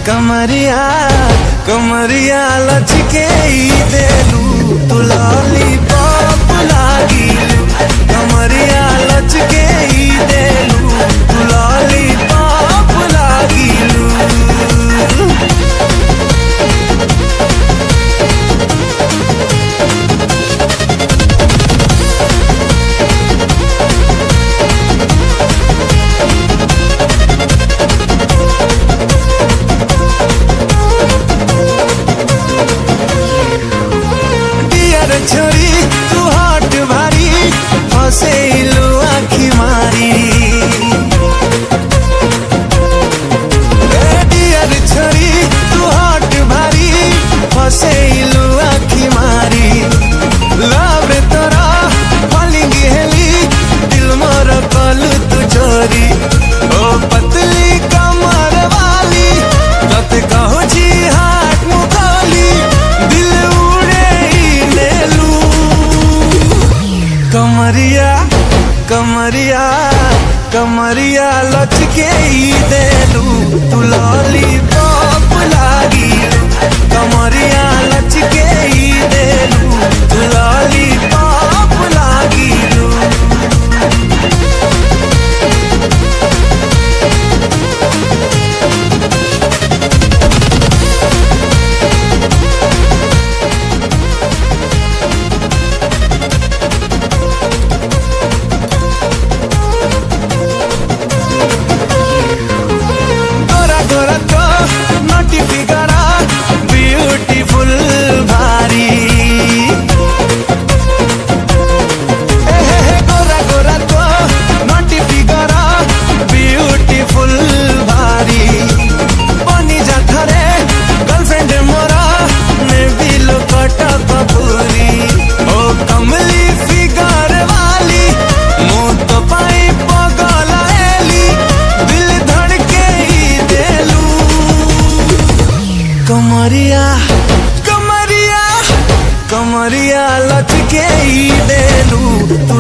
कमरिया कमरिया लचके देलू तू लॉलीपॉप लागिलू कमरिया लचके देलू तू लॉलीपॉप लागिलू। छोरी तू हाट भारी फसेलू आखी मारी डियर छोरी तू हाट भारी फसेलू आखी मारी लव तोरा फॉलिंग हेली दिल मोर कलू तू चोरी ओ पतली कमर वाली कत कहू जी हाट मुखाली दिल कमरिया कमरिया कमरिया लचके देलू तू लॉलीपॉप लागिलू कमरिया लचके देलू तू लॉलीपॉप लागिलू। ब्यूटीफुल भारी गोरा गोरा तो नोटी फिगरा ब्यूटीफुल भारी बनी जा थरे गर्लफ्रेंड मोरा ने बिलो कटा कपूरी ओ कमली फिगर वाली मुंह तो पाई पगला एली दिल धड़के ही देलू कमरिया कमरिया कमरिया लचके देलू तू